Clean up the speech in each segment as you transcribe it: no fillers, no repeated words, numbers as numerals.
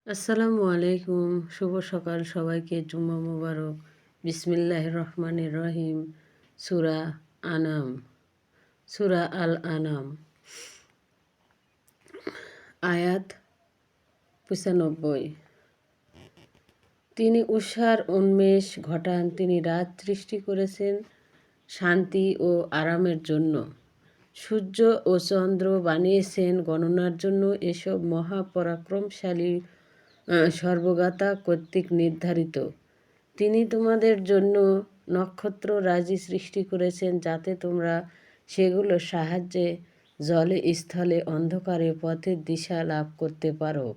আসসালামু আলাইকুম। শুভ সকাল সবাইকে। জুম্মা মোবারক। বিসমিল্লাহির রহমানির রহিম। সূরা আনাম, সূরা আল আনাম, আয়াত ৯৫। তিনি উষার উন্মেষ ঘটান, তিনি রাত সৃষ্টি করেছেন শান্তি ও আরামের জন্য। সূর্য ও চন্দ্র বানিয়েছেন গণনার জন্য। এসব মহাপরাক্রমশালী সর্বজ্ঞতা কর্তৃক নির্ধারিত। তিনি তোমাদের জন্য নক্ষত্র রাজি সৃষ্টি করেছেন যাতে তোমরা সেগুলোর সাহায্যে জলে স্থলে অন্ধকারে পথের দিশা লাভ করতে পারো।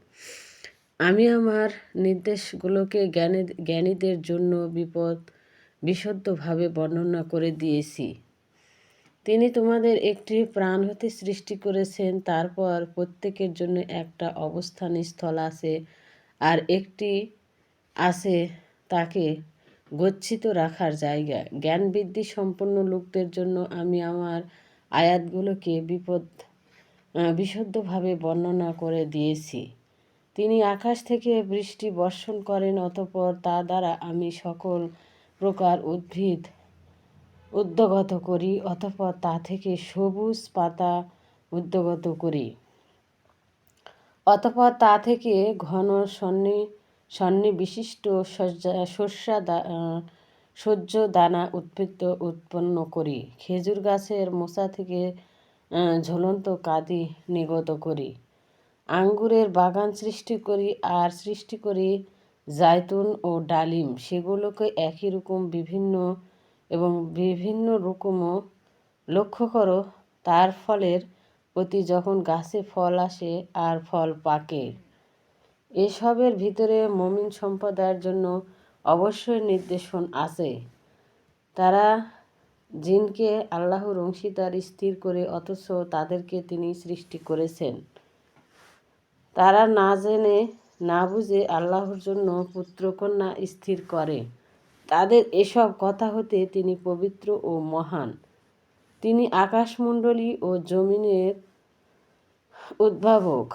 আমি আমার নির্দেশগুলোকে জ্ঞানীদের জন্য বিশুদ্ধভাবে বর্ণনা করে দিয়েছি। তিনি তোমাদের একটি প্রাণ হতে সৃষ্টি করেছেন, তারপর প্রত্যেকের জন্য একটা অবস্থান স্থল আছে আর একটি আছে তাকে গচ্ছিত রাখার জায়গা। জ্ঞান বৃদ্ধি সম্পন্ন লোকদের জন্য আমি আমার আয়াতগুলোকে বিশুদ্ধভাবে বর্ণনা করে দিয়েছি। তিনি আকাশ থেকে বৃষ্টি বর্ষণ করেন, অতঃপর তা দ্বারা আমি সকল প্রকার উদ্ভিদ উদ্গত করি, অতঃপর তা থেকে সবুজ পাতা উদ্গত করি। অতঃপর তা থেকে ঘন সন্নিবিশিষ্ট শস্য দানা উৎপন্ন করি। খেজুর গাছের মোচা থেকে ঝুলন্ত কাদি নির্গত করি। আঙ্গুরের বাগান সৃষ্টি করি আর সৃষ্টি করি জায়তুন ও ডালিম। সেগুলোকে একই রকম বিভিন্ন রকমও লক্ষ্য করো। তার ফলের প্রতি যখন গাছে ফল আসে আর ফল পাকে। এসবের ভিতরে মুমিন সম্প্রদায়ের জন্য অবশ্যই নির্দেশন আছে। তারা জিনকে আল্লাহর অংশীদার স্থির করে, অথচ তাদেরকে তিনি সৃষ্টি করেছেন। তারা না জেনে না বুঝে আল্লাহর জন্য পুত্রকন্যা স্থির করে। তাদের এসব কথা হতে তিনি পবিত্র ও মহান। তিনি আকাশমণ্ডলী ও জমিনের উদ্ভাবক।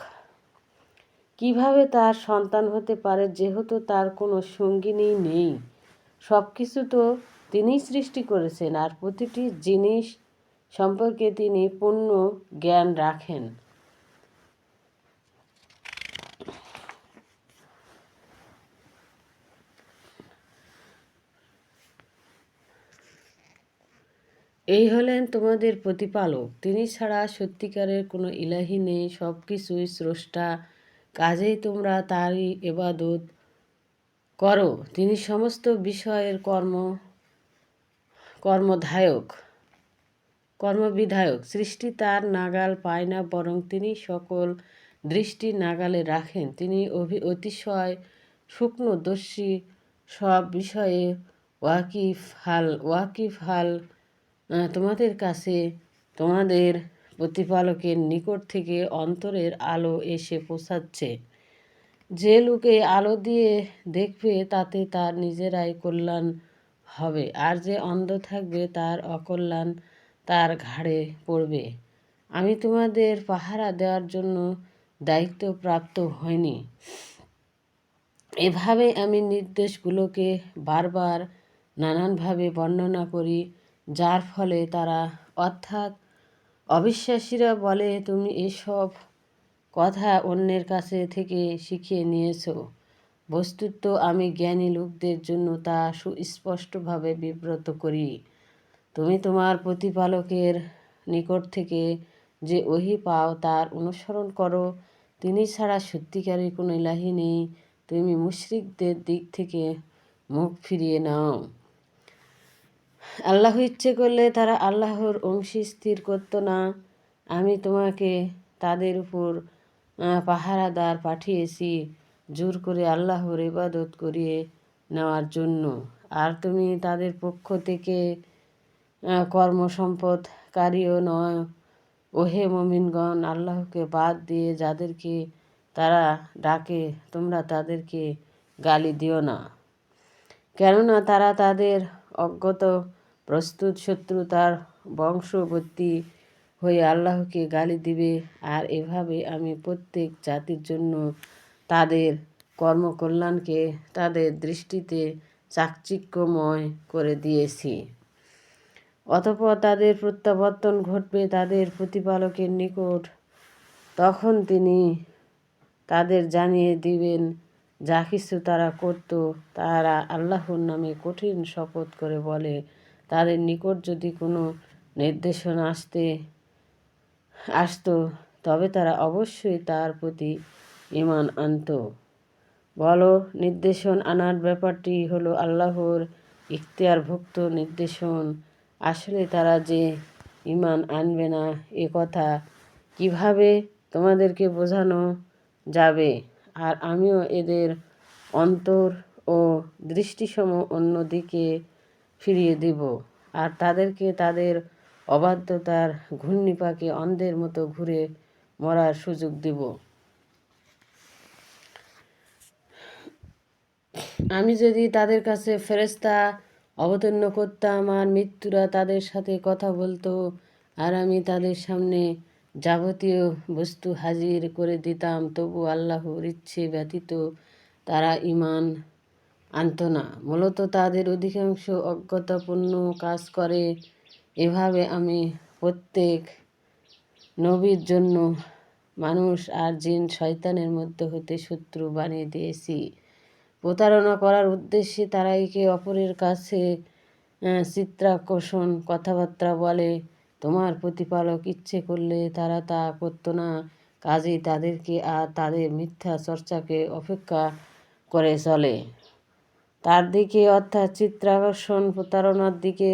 কিভাবে তার সন্তান হতে পারে যেহেতু তার কোনো সঙ্গিনী নেই? সব কিছু তো তিনিই সৃষ্টি করেছেন আর প্রতিটি জিনিস সম্পর্কে তিনি পূর্ণ জ্ঞান রাখেন। এই হলেন তোমাদের প্রতিপালক। তিনি ছাড়া সত্যিকারের কোনো ইলাহি নেই। সব কিছুই স্রষ্টা, কাজেই তোমরা তারই ইবাদত করো। তিনি সমস্ত বিষয়ের কর্মবিধায়ক। সৃষ্টি তার নাগাল পায় না, বরং তিনি সকল দৃষ্টি নাগালে রাখেন। তিনি অতিশয় সূক্ষ্মদর্শী, সব বিষয়ে ওয়াকিফ হাল। তোমাদের কাছে তোমাদের প্রতিপালকের নিকট থেকে অন্তরের আলো এসে পৌঁছাচ্ছে। যে লোকে আলো দিয়ে দেখবে তাতে তার নিজেরাই কল্যাণ হবে, আর যে অন্ধ থাকবে তার অকল্যাণ তার ঘাড়ে পড়বে। আমি তোমাদের পাহারা দেওয়ার জন্য দায়িত্বপ্রাপ্ত হইনি। এভাবে আমি নির্দেশগুলোকে বারবার নানানভাবে বর্ণনা করি, যার ফলে তারা অর্থাৎ অবিশ্বাসীরা বলে, তুমি এসব কথা অন্যের কাছে থেকে শিখে নিয়েছ। বস্তুত আমি জ্ঞানী লোকদের জন্য তা সুস্পষ্টভাবে বিব্রত করি। তুমি তোমার প্রতিপালকের নিকট থেকে যে ওহী পাও তার অনুসরণ করো। তিনি ছাড়া সত্যিকারের কোনো ইলাহি নেই। তুমি মুশরিকদের দিক থেকে মুখ ফিরিয়ে নাও। আল্লাহ ইচ্ছে করলে তারা আল্লাহর অংশী স্থির করত না। আমি তোমাকে তাদের উপর পাহারাদার পাঠিয়েছি জোর করে আল্লাহর ইবাদত করিয়ে নেওয়ার জন্য। আর তুমি তাদের পক্ষ থেকে কর্মসম্পদকারীও নয়। ওহে মুমিনগণ, আল্লাহকে বাদ দিয়ে যাদেরকে তারা ডাকে তোমরা তাদেরকে গালি দিও না, কেননা তারা তাদের অজ্ঞত প্রস্তুত শত্রুতার বংশবর্তী হয়ে আল্লাহকে গালি দিবে। আর এভাবে আমি প্রত্যেক জাতির জন্য তাদের কর্মকল্যাণকে তাদের দৃষ্টিতে চাকচিক্যময় করে দিয়েছি। অতঃপর তাদের প্রত্যাবর্তন ঘটবে তাদের প্রতিপালকের নিকট। তখন তিনি তাদের জানিয়ে দিবেন যা কিছু তারা করত। তারা আল্লাহর নামে কঠিন শপথ করে বলে, তাদের নিকট যদি কোনো নির্দেশনা আসতো তবে তারা অবশ্যই তার প্রতি ঈমান আনত। বলো, নির্দেশন আনার ব্যাপারটি হলো আল্লাহর ইখতিয়ারভুক্ত নির্দেশন। আসলে তারা যে ঈমান আনবে না এ কথা কিভাবে তোমাদেরকে বোঝানো যাবে? আর আমিও এদের অন্তর ও দৃষ্টিসমূহ অন্য দিকে ফিরিয়ে দিব, আর তাদেরকে তাদের অবাধ্যতার ঘূর্ণিপাকে অন্ধের মতো ঘুরে মরার সুযোগ দিব। আমি যদি তাদের কাছে ফেরেশতা অবতীর্ণ করতাম আর মৃত্যুরা তাদের সাথে কথা বলতো, আর আমি তাদের সামনে যাবতীয় বস্তু হাজির করে দিতাম, তবু আল্লাহর ইচ্ছে ব্যতীত তারা ঈমান আনত না। মূলত তাদের অধিকাংশ অজ্ঞতাপূর্ণ কাজ করে। এভাবে আমি প্রত্যেক নবীর জন্য মানুষ আর জিন শয়তানের মধ্য হতে শত্রু বানিয়ে দিয়েছি। প্রতারণা করার উদ্দেশ্যে তারা একে অপরের কাছে চিত্রাকর্ষণ কথাবার্তা বলে। তোমার প্রতিপালক ইচ্ছে করলে তারা তা করতো না, কাজেই তাদেরকে আর তাদের মিথ্যা চর্চাকে অপেক্ষা করে চলে তার দিকে, অর্থাৎ চিত্রাকর্ষণ প্রতারণার দিকে।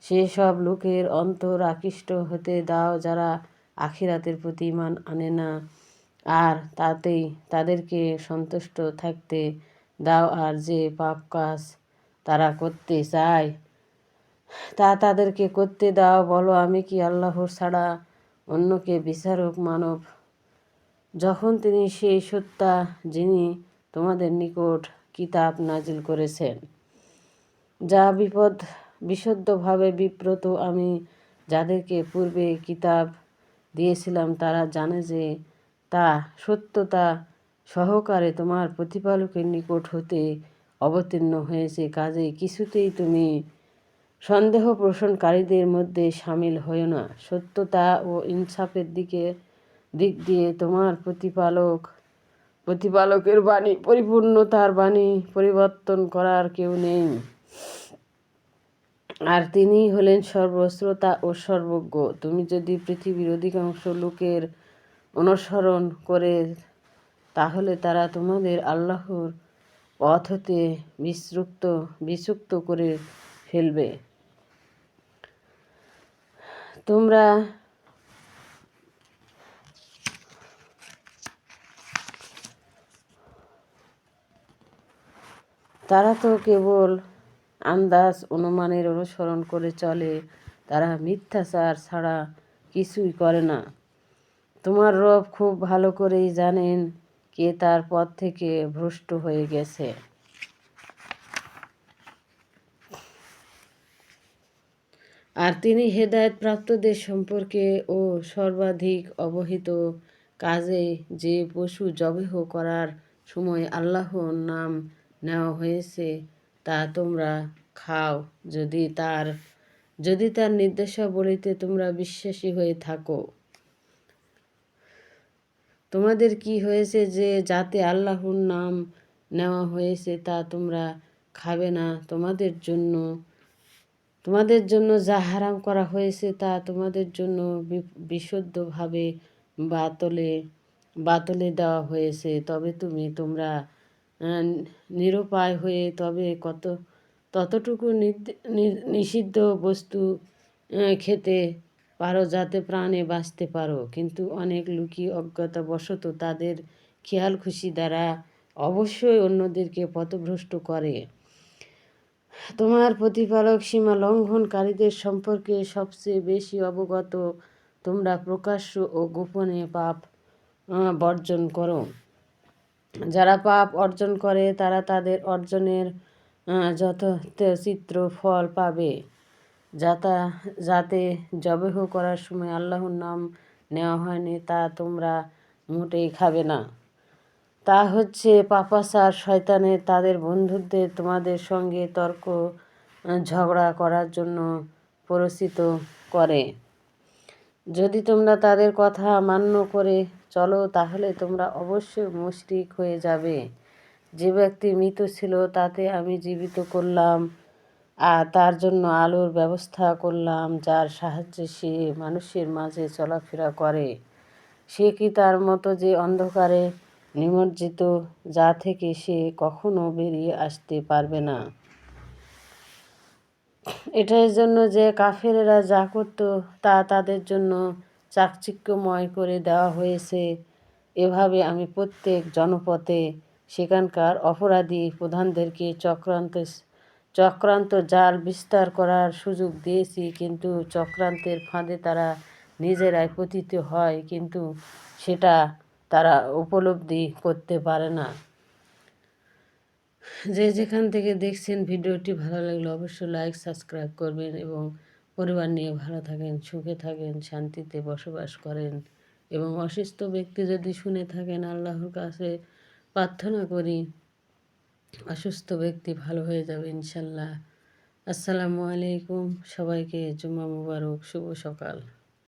সেসব লোকের অন্তর আকৃষ্ট হতে দাও যারা আখিরাতের প্রতি ঈমান আনে না, আর তাতেই তাদেরকে সন্তুষ্ট থাকতে দাও। আর যে পাপ কাজ তারা করতে চায় তা তাদেরকে করতে দাও। বলো, আমি কি আল্লাহর ছাড়া অন্যকে বিচারক মানব, যখন তিনি সেই সত্তা যিনি তোমাদের নিকট কিতাব নাজিল করেছেন, যা বিশুদ্ধভাবে বিব্রত। আমি যাদেরকে পূর্বে কিতাব দিয়েছিলাম তারা জানে যে তা সত্যতা সহকারে তোমার প্রতিপালকের নিকট হতে অবতীর্ণ হয়েছে। কাজেই কিছুতেই তুমি সন্দেহ পোষণকারীদের মধ্যে সামিল হও না। সত্যতা ও ইনসাফের দিক দিয়ে তোমার প্রতিপালকের বাণী পরিপূর্ণ, তার বাণী পরিবর্তন করার কেউ নেই, আর তিনিই হলেন সর্বশ্রোতা ও সর্বজ্ঞ। তুমি যদি পৃথিবীর অধিকাংশ লোকের অনুসরণ করে তাহলে তারা তোমাদের আল্লাহর পথ হতে বিচ্যুত করে ফেলবে। তারা তো কেবল আন্দাজ অনুমানের অনুসরণ করে চলে, তারা মিথ্যাচার ছাড়া কিছুই করে না। তোমার রব খুব ভালো করেই জানেন কে তার পথ থেকে ভ্রষ্ট হয়ে গেছে। আর তিনি হেদায়েত প্রাপ্তদের সম্পর্কে ও সর্বাধিক অবহিত। কাজে যে পশু জবেহ করার সময় আল্লাহর নাম নেওয়া হয়েছে তা তোমরা খাও, যদি তার নির্দেশাবলীতে তোমরা বিশ্বাসী হয়ে থাকো। তোমাদের কি হয়েছে যে যাতে আল্লাহর নাম নেওয়া হয়েছে তা তোমরা খাবে না? তোমাদের জন্য যা হারাম করা হয়েছে তা তোমাদের জন্য বিশুদ্ধভাবে বাতলে দেওয়া হয়েছে। তবে তোমরা নিরুপায় হয়ে ততটুকু নিষিদ্ধ বস্তু খেতে পারো যাতে প্রাণে বাঁচতে পারো। কিন্তু অনেক লোকই অজ্ঞতাবশত তাদের খেয়াল খুশি দ্বারা অবশ্যই অন্যদেরকে পথভ্রষ্ট করে। তোমার প্রতিপালক সীমা লঙ্ঘনকারীদের সম্পর্কে সবচেয়ে বেশি অবগত। তোমরা প্রকাশ্য ও গোপনে পাপ বর্জন করো। যারা পাপ অর্জন করে তারা তাদের অর্জনের যথোচিত ফল পাবে। যাতে জবেহ করার সময় আল্লাহর নাম নেওয়া হয়নি তা তোমরা মোটেই খাবে না। তা হচ্ছে পাপাচার শয়তানের তাদের বন্ধুদের তোমাদের সঙ্গে তর্ক ঝগড়া করার জন্য প্ররোচিত করে। যদি তোমরা তাদের কথা মান্য করে চলো তাহলে তোমরা অবশ্যই মুশরিক হয়ে যাবে। যে ব্যক্তি মৃত ছিল তাতে আমি জীবিত করলাম আর তার জন্য আলোর ব্যবস্থা করলাম, যার সাহায্যে সে মানুষের মাঝে চলাফেরা করে। সে কি তার মতো যে অন্ধকারে নিমজ্জিত, যা থেকে সে কখনো বেরিয়ে আসতে পারবে না? এটার জন্য যে কাফেরেরা যা করত তা তাদের জন্য চাকচিক্যময় করে দেওয়া হয়েছে। এভাবে আমি প্রত্যেক জনপদে সেখানকার অপরাধী প্রধানদেরকে চক্রান্ত জাল বিস্তার করার সুযোগ দিয়েছি, কিন্তু চক্রান্তের ফাঁদে তারা নিজেরাই পতিত হয়, কিন্তু সেটা তারা উপলব্ধি করতে পারে না। যে যেখান থেকে দেখছেন ভিডিওটি ভালো লাগলে অবশ্যই লাইক সাবস্ক্রাইব করবেন এবং পরিবার নিয়ে ভালো থাকেন, সুখে থাকেন, শান্তিতে বসবাস করেন। এবং অসুস্থ ব্যক্তি যদি শুনে থাকেন, আল্লাহর কাছে প্রার্থনা করি অসুস্থ ব্যক্তি ভালো হয়ে যাবে ইনশাল্লাহ। আসসালামু আলাইকুম, সবাইকে জুমা মুবারক, শুভ সকাল।